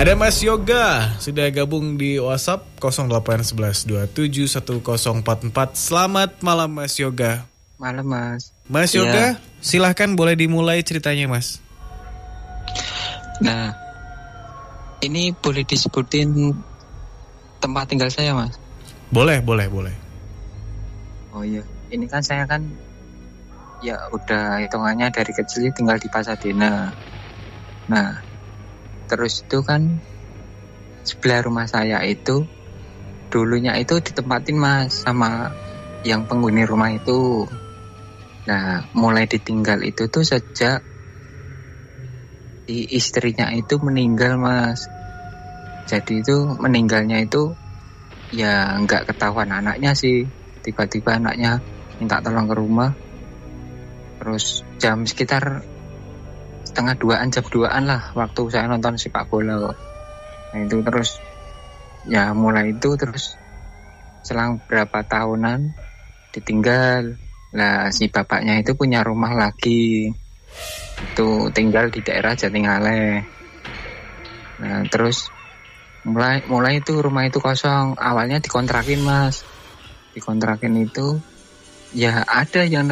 Ada Mas Yoga sudah gabung di WhatsApp 0811271044. Selamat malam Mas Yoga. Malam Mas. Mas Yoga, silahkan boleh dimulai ceritanya Mas. Nah, ini boleh disebutin tempat tinggal saya Mas? Boleh. Oh iya, ini kan saya kan ya udah hitungannya dari kecil tinggal di Pasadena. Nah, terus itu kan sebelah rumah saya itu dulunya itu ditempatin Mas sama yang penghuni rumah itu. Nah, mulai ditinggal itu tuh sejak istrinya itu meninggal Mas. Jadi itu meninggalnya itu ya nggak ketahuan anaknya sih. Tiba-tiba anaknya minta tolong ke rumah. Terus jam sekitar jam 2:30 lah waktu saya nonton sepak bola. Nah itu terus ya mulai itu terus selang berapa tahunan ditinggal. Nah si bapaknya itu punya rumah lagi, itu tinggal di daerah Jatingaleh. Nah terus mulai itu rumah itu kosong. Awalnya dikontrakin Mas, dikontrakin itu ya ada yang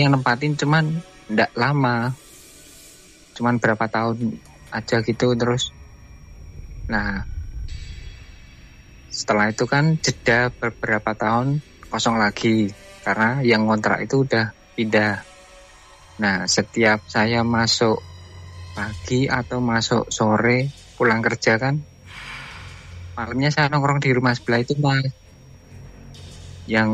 nempatin, cuman nggak lama, cuman berapa tahun aja gitu. Terus nah setelah itu kan jeda beberapa tahun kosong lagi karena yang ngontrak itu udah pindah. Nah setiap saya masuk pagi atau masuk sore pulang kerja kan, malamnya saya nongkrong di rumah sebelah itu Mas, yang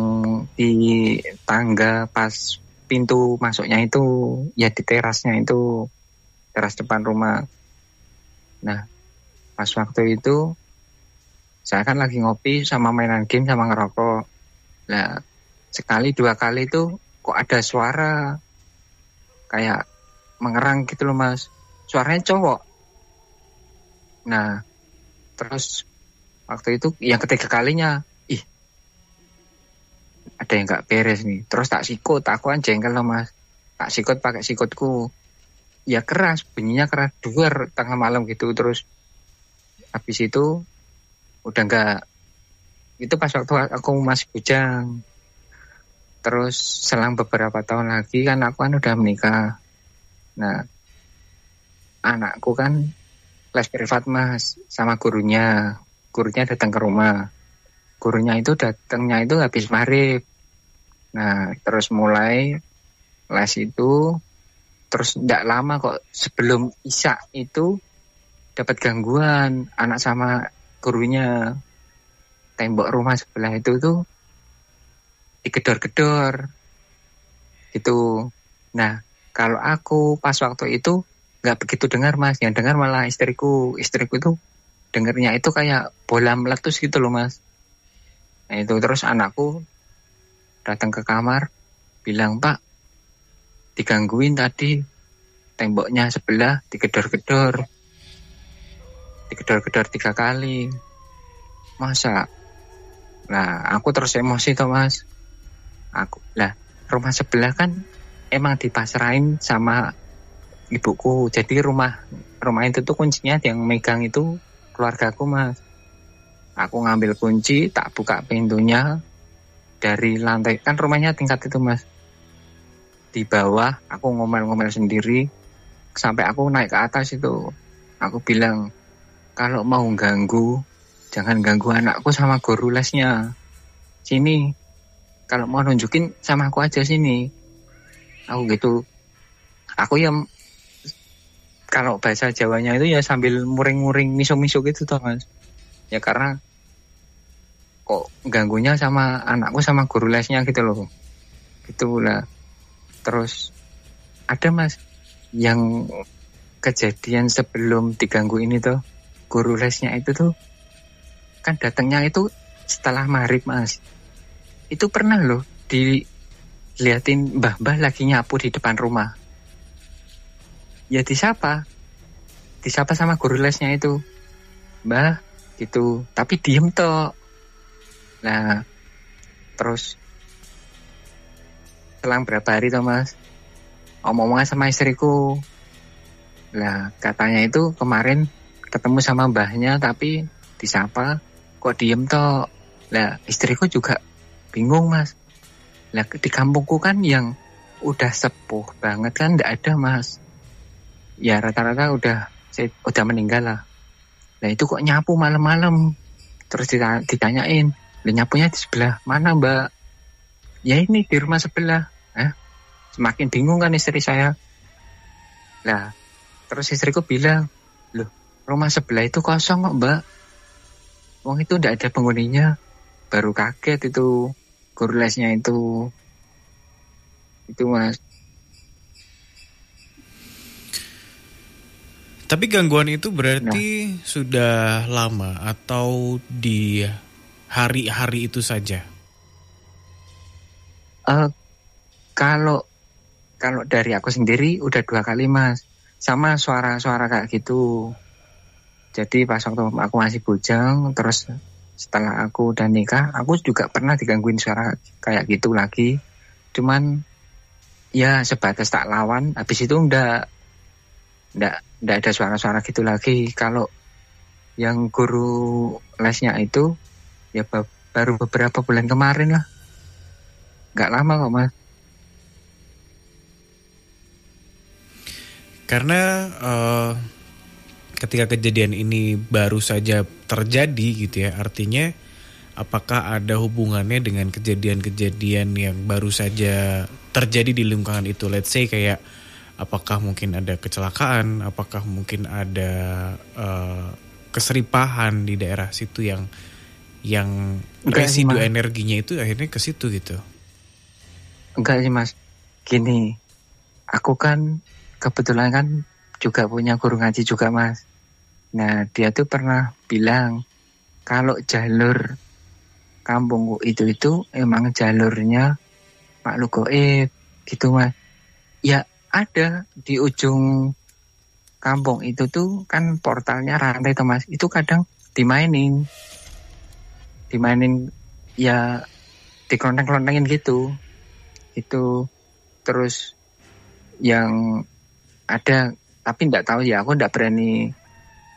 di tangga pas pintu masuknya itu, ya di terasnya itu, teras depan rumah. Nah pas waktu itu saya kan lagi ngopi sama mainan game sama ngerokok. Nah sekali dua kali itu kok ada suara kayak mengerang gitu loh Mas, suaranya cowok. Nah terus waktu itu yang ketiga kalinya, ada yang gak beres nih. Terus tak sikut, aku kan jengkel loh Mas, tak sikut pakai sikutku. Ya keras, bunyinya keras, duar tengah malam gitu. Terus habis itu udah gak, itu pas waktu aku masih bujang. Terus selang beberapa tahun lagi kan aku kan udah menikah. Nah anakku kan les privat Mas sama gurunya. Gurunya datang ke rumah. Gurunya itu datangnya itu habis maghrib. Nah terus mulai les itu. Terus tidak lama kok sebelum isya itu dapat gangguan anak sama gurunya. Tembok rumah sebelah itu tuh digedor-gedor gitu. Nah kalau aku pas waktu itu nggak begitu dengar Mas, yang dengar malah istriku tuh dengarnya itu kayak bola meletus gitu loh Mas. Nah itu terus anakku datang ke kamar bilang, Pak digangguin tadi, temboknya sebelah digedor-gedor 3 kali. Masa? Nah aku terus emosi toh Mas. Rumah sebelah kan emang dipasrahin sama ibuku. Jadi rumah itu tuh kuncinya yang megang itu keluargaku Mas. Aku ngambil kunci, tak buka pintunya dari lantai, kan rumahnya tingkat itu Mas. Di bawah aku ngomel-ngomel sendiri sampai aku naik ke atas itu. Aku bilang, kalau mau ganggu jangan ganggu anakku sama guru lesnya. Sini, kalau mau nunjukin sama aku aja sini. Aku gitu. Aku yang kalau bahasa Jawanya itu ya sambil muring-muring miso-miso gitu toh Mas. Ya karena kok ganggunya sama anakku sama guru lesnya gitu loh. Gitulah. Terus ada Mas yang kejadian sebelum diganggu ini tuh, guru lesnya itu tuh kan datangnya itu setelah maghrib Mas. Itu pernah loh diliatin mbah-mbah lagi nyapu di depan rumah. Ya disapa sama guru lesnya itu, Mbah gitu, tapi diem toh. Nah terus selang berapa hari toh Mas, omong-omongan sama istriku. Lah katanya itu kemarin ketemu sama mbahnya tapi disapa kok diem toh. Lah istriku juga bingung Mas. Lah di kampungku kan yang udah sepuh banget kan nggak ada Mas. Ya rata-rata udah meninggal lah. Lah itu kok nyapu malam-malam. Terus ditanyain, lah nyapunya di sebelah mana Mbak? Ya ini di rumah sebelah. Semakin bingung kan istri saya. Lah terus istriku bilang, loh rumah sebelah itu kosong kok Mbak. Wong itu nggak ada penghuninya. Baru kaget itu guru lesnya itu Mas. Tapi gangguan itu berarti sudah lama atau di hari-hari itu saja? Kalau dari aku sendiri udah 2 kali Mas. Sama suara-suara kayak gitu. Jadi pas waktu aku masih bujang, terus setelah aku udah nikah, aku juga pernah digangguin suara kayak gitu lagi. Cuman ya sebatas tak lawan, habis itu ndak ada suara-suara gitu lagi. Kalau yang guru lesnya itu ya baru beberapa bulan kemarin lah. Nggak lama kok Mas. Karena ketika kejadian ini baru saja terjadi gitu ya, artinya apakah ada hubungannya dengan kejadian-kejadian yang baru saja terjadi di lingkungan itu? Let's say kayak apakah mungkin ada kecelakaan, apakah mungkin ada keseripahan di daerah situ yang residu energinya itu akhirnya ke situ gitu? Enggak sih Mas. Gini, aku kan kebetulan kan juga punya guru ngaji juga Mas. Nah dia tuh pernah bilang kalau jalur kampungku itu emang jalurnya makhluk gaib gitu Mas. Ya ada di ujung kampung itu tuh kan portalnya rantai tuh Mas. Itu kadang dimainin ya dikelonteng-kelontengin gitu. Itu terus yang ada, tapi enggak tahu ya, aku enggak berani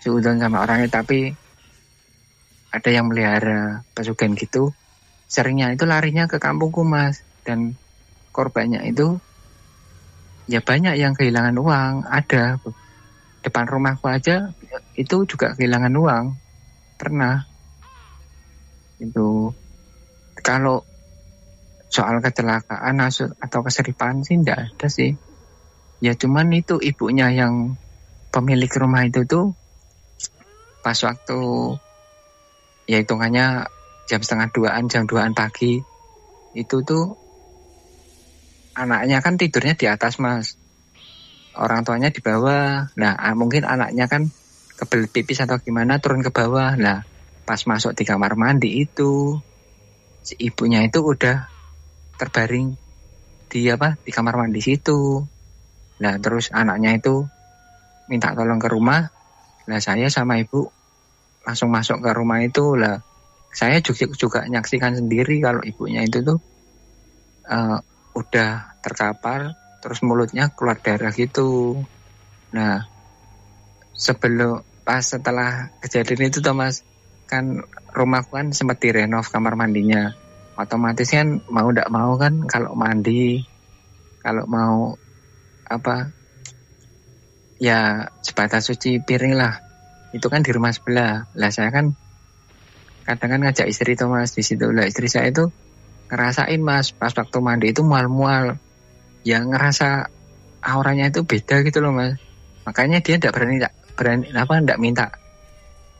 seudon sama orangnya, tapi ada yang melihara pesugihan gitu. Seringnya itu larinya ke kampungku Mas, dan korbannya itu ya banyak yang kehilangan uang. Ada depan rumahku aja itu juga kehilangan uang, pernah. Itu kalau soal kecelakaan atau keseripaan sih enggak ada sih. Ya cuman itu ibunya yang pemilik rumah itu tuh pas waktu ya hitungannya jam 1:30, jam 2 pagi itu tuh anaknya kan tidurnya di atas Mas, orang tuanya di bawah. Nah mungkin anaknya kan kebelet pipis atau gimana turun ke bawah. Nah pas masuk di kamar mandi itu si ibunya itu udah terbaring di kamar mandi situ. Nah terus anaknya itu minta tolong ke rumah. Nah saya sama ibu langsung masuk ke rumah itu lah. Saya juga nyaksikan sendiri kalau ibunya itu tuh udah terkapar, terus mulutnya keluar darah gitu. Nah setelah kejadian itu tuh Mas, kan rumahku kan sempat direnov kamar mandinya. Otomatis kan mau ndak mau kan kalau mandi, kalau mau ya sebatas cuci piring lah, itu kan di rumah sebelah. Lah saya kan kadang kan ngajak istri tuh Mas di situ. Lah istri saya itu ngerasain Mas pas waktu mandi itu mual-mual, ya ngerasa auranya itu beda gitu loh Mas. Makanya dia enggak minta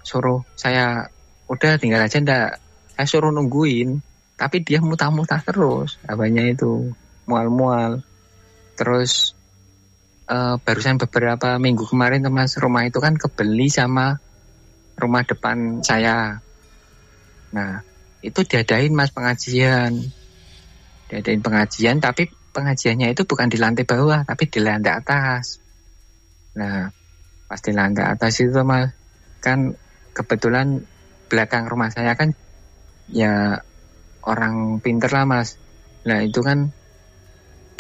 suruh saya udah tinggal aja, enggak, saya suruh nungguin, tapi dia muntah-muntah terus, apanya itu mual-mual. Terus barusan beberapa minggu kemarin tuh Mas, rumah itu kan kebeli sama rumah depan saya. Nah itu diadain Mas pengajian, tapi pengajiannya itu bukan di lantai bawah tapi di lantai atas. Nah pas di lantai atas itu Mas, kan kebetulan belakang rumah saya kan ya orang pinter lah Mas. Nah itu kan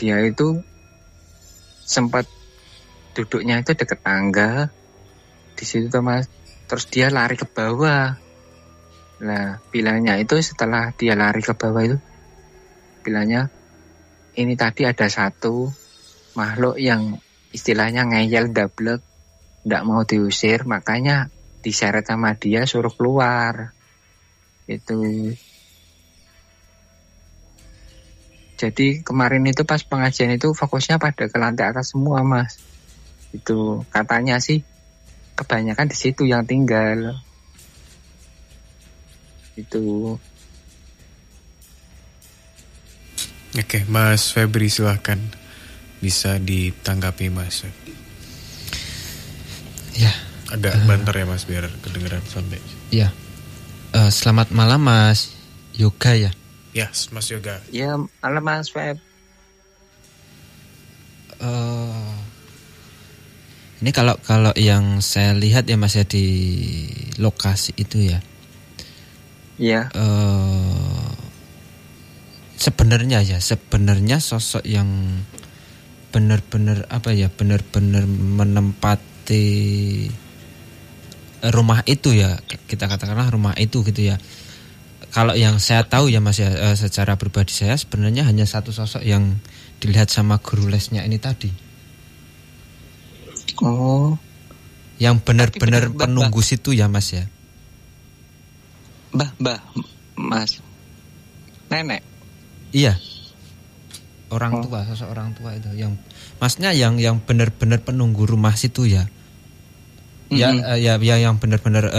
dia itu sempat duduknya itu deket tangga di situ tuh Mas. terus dia lari ke bawah. Nah, bilangnya itu setelah dia lari ke bawah itu, bilangnya ini tadi ada satu makhluk yang istilahnya ngeyel dablek, nggak mau diusir, makanya diseret sama dia suruh keluar. Itu. Jadi kemarin itu pas pengajian itu fokusnya pada ke lantai atas semua, Mas. Itu katanya sih kebanyakan di situ yang tinggal. Itu. Oke, Mas Febri silahkan bisa ditanggapi Mas. Ya. Agak banter ya Mas biar kedengeran sampai. Ya. Selamat malam Mas Yoga ya. Ya, Mas Yoga. Ya, malam Mas Feb. Ini kalau yang saya lihat ya Mas ya di lokasi itu ya. Ya. Sebenarnya sosok yang benar-benar menempati rumah itu ya, kita katakanlah rumah itu gitu ya. Kalau yang saya tahu ya Mas ya, secara pribadi saya sebenarnya hanya satu sosok yang dilihat sama guru lesnya ini tadi. Oh. Yang benar-benar penunggu situ ya Mas ya. Mbah, Mas. Nenek. Iya. Orang tua, sosok orang tua itu yang maksudnya yang benar-benar penunggu rumah situ ya. Ya yang benar-benar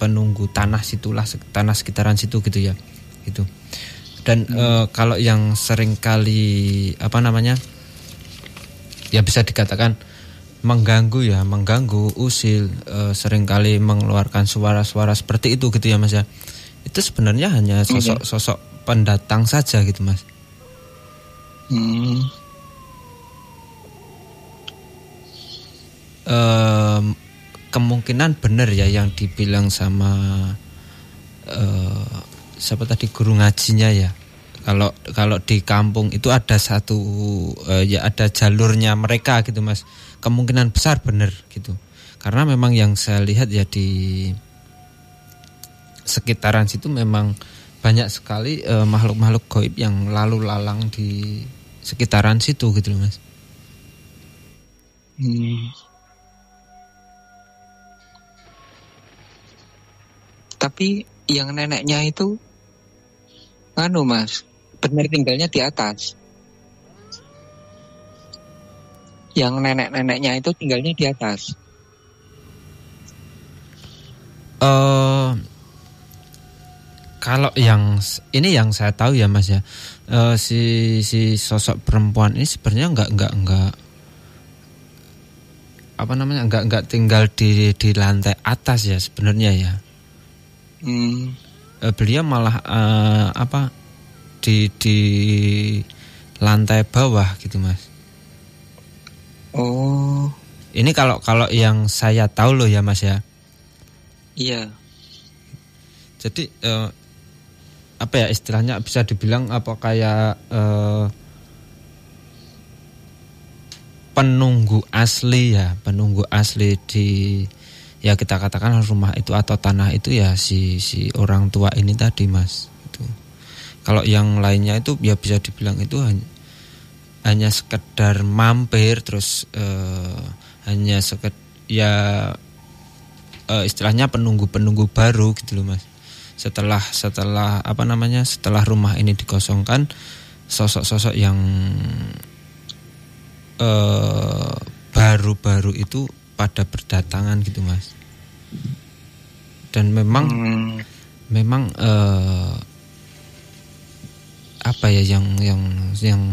penunggu tanah situlah, tanah sekitaran situ gitu ya. Gitu. Dan kalau yang sering kali ya bisa dikatakan mengganggu usil, seringkali mengeluarkan suara-suara seperti itu gitu ya Mas ya. Itu sebenarnya hanya sosok pendatang saja gitu Mas. Kemungkinan benar ya yang dibilang sama siapa tadi guru ngajinya ya. Kalau di kampung itu ada satu ya ada jalurnya mereka gitu Mas. Kemungkinan besar benar gitu. Karena memang yang saya lihat ya di sekitaran situ memang banyak sekali makhluk-makhluk gaib yang lalu lalang di sekitaran situ gitu Mas. Tapi yang neneknya itu Mas, benar tinggalnya di atas. Yang nenek-neneknya itu tinggalnya di atas. Kalau yang ini yang saya tahu ya Mas ya, si sosok perempuan ini sebenarnya nggak tinggal di lantai atas ya sebenarnya ya. Beliau malah di lantai bawah gitu Mas. Oh. Ini kalau yang saya tahu loh ya Mas ya. Iya. Jadi istilahnya bisa dibilang kayak penunggu asli di ya kita katakan rumah itu atau tanah itu ya si orang tua ini tadi Mas itu. Kalau yang lainnya itu ya bisa dibilang itu hanya sekedar mampir terus hanya istilahnya penunggu baru gitu loh Mas. Setelah setelah rumah ini dikosongkan, sosok-sosok yang baru-baru itu pada berdatangan gitu Mas. Dan memang yang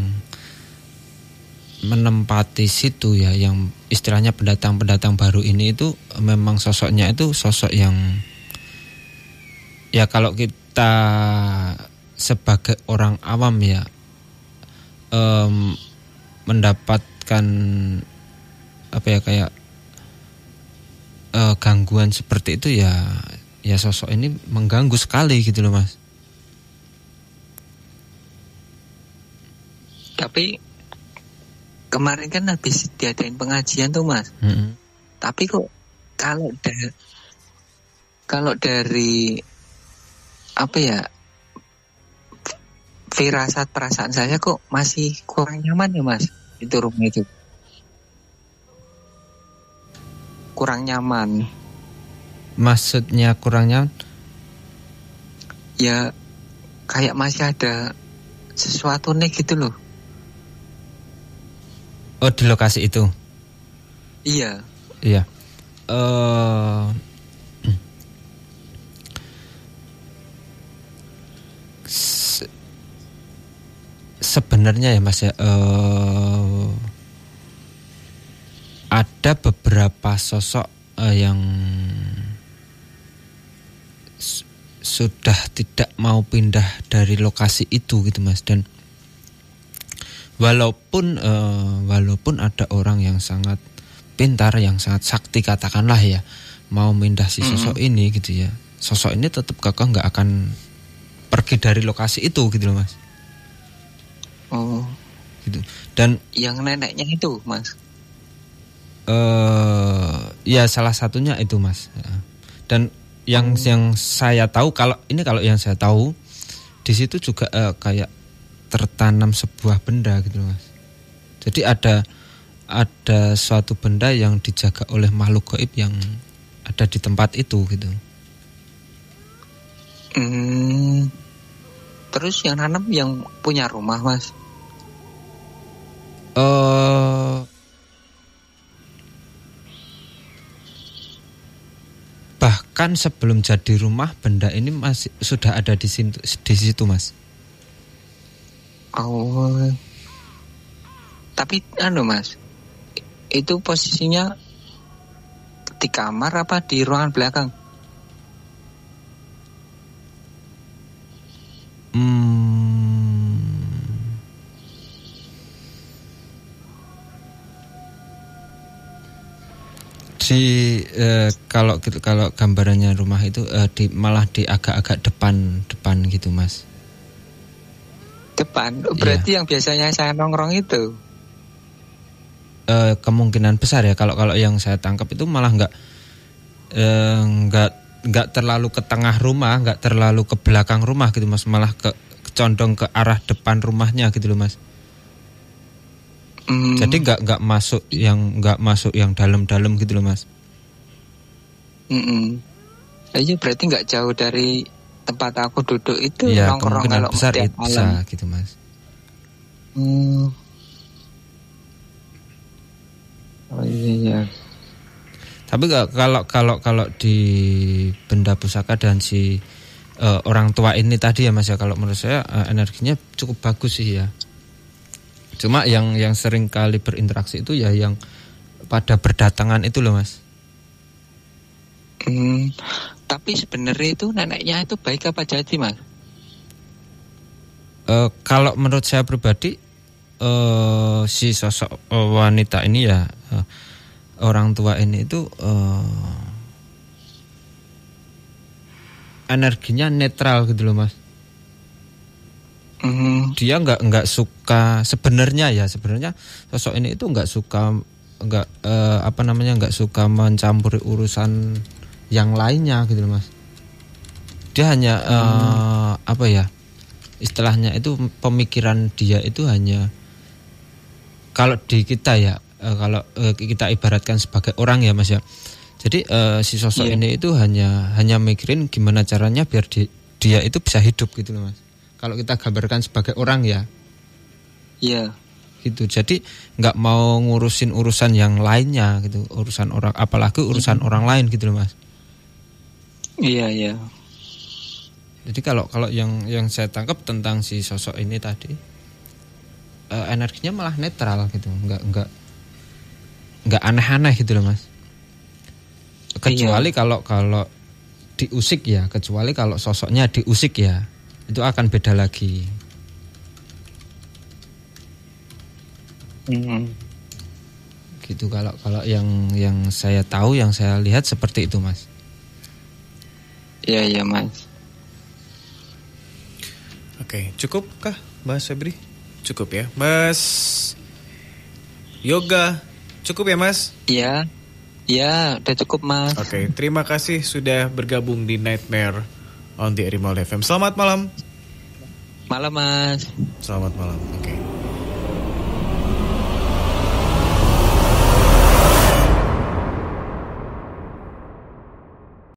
menempati situ ya, yang istilahnya pendatang baru ini itu memang sosoknya itu sosok yang ya kalau kita sebagai orang awam ya mendapatkan kayak gangguan seperti itu ya sosok ini mengganggu sekali gitu loh Mas. Tapi kemarin kan habis diadain pengajian tuh Mas. Tapi kok kalau kalau dari apa ya, firasat perasaan saya kok masih kurang nyaman ya Mas, itu rumah itu kurang nyaman. Maksudnya kurang nyaman? Ya kayak masih ada sesuatu nih gitu loh. Oh, di lokasi itu? Iya. Iya. Sebenarnya ya Mas ya, ada beberapa sosok yang sudah tidak mau pindah dari lokasi itu gitu Mas. Dan walaupun ada orang yang sangat pintar, yang sangat sakti katakanlah ya, mau pindah si sosok ini gitu ya, sosok ini tetap kekeh nggak akan pergi dari lokasi itu gitu loh Mas. Oh gitu. Dan yang neneknya itu Mas, ya salah satunya itu Mas. Dan yang saya tahu, kalau yang saya tahu di situ juga kayak tertanam sebuah benda gitu Mas. Jadi ada suatu benda yang dijaga oleh makhluk gaib yang ada di tempat itu gitu. Terus yang nanam yang punya rumah Mas? Bahkan sebelum jadi rumah, benda ini masih sudah ada di situ Mas. Oh, tapi Mas, itu posisinya di kamar apa di ruangan belakang? Kalau gambarannya rumah itu malah di agak-agak depan gitu Mas. Depan, berarti yang biasanya saya nongkrong itu. Kemungkinan besar ya, kalau yang saya tangkap itu malah nggak terlalu ke tengah rumah, nggak terlalu ke belakang rumah gitu Mas, malah condong ke arah depan rumahnya gitu loh Mas. Jadi nggak masuk yang dalam-dalam gitu loh Mas. Iya, berarti nggak jauh dari tempat aku duduk itu ya, nongkrong kalau besar itu malam. Bisa gitu Mas. Oh iya. Tapi kalau di benda pusaka dan si orang tua ini tadi ya Mas ya, kalau menurut saya energinya cukup bagus sih ya. Cuma yang sering kali berinteraksi itu ya yang pada berdatangan itu loh Mas. Tapi sebenarnya itu neneknya itu baik apa jahat sih Mas? Kalau menurut saya pribadi, si sosok wanita ini ya, orang tua ini itu energinya netral gitu loh Mas. Dia nggak suka sebenarnya sosok ini itu nggak suka mencampuri urusan yang lainnya gitu loh Mas. Dia hanya istilahnya itu pemikiran dia itu hanya, kalau di kita ya, kalau kita ibaratkan sebagai orang ya Mas ya. Jadi si sosok ini itu hanya mikirin gimana caranya biar dia itu bisa hidup gitu loh Mas. Kalau kita gambarkan sebagai orang ya. Iya. Gitu. Jadi nggak mau ngurusin urusan yang lainnya gitu, urusan orang, apalagi urusan orang lain gitu loh Mas. Iya. Jadi kalau yang saya tangkap tentang si sosok ini tadi, energinya malah netral gitu, nggak aneh-aneh gitu loh Mas. Kecuali kalau diusik ya, kecuali kalau sosoknya diusik ya, itu akan beda lagi. Gitu kalau yang saya tahu, yang saya lihat seperti itu Mas. Iya Mas. Oke, cukup kah Mas Febri? Cukup ya Mas Yoga, cukup ya Mas? Iya. Ya, udah cukup Mas. Oke, terima kasih sudah bergabung di Nightmare on the Animal FM. Selamat malam. Malam Mas. Selamat malam. Oke.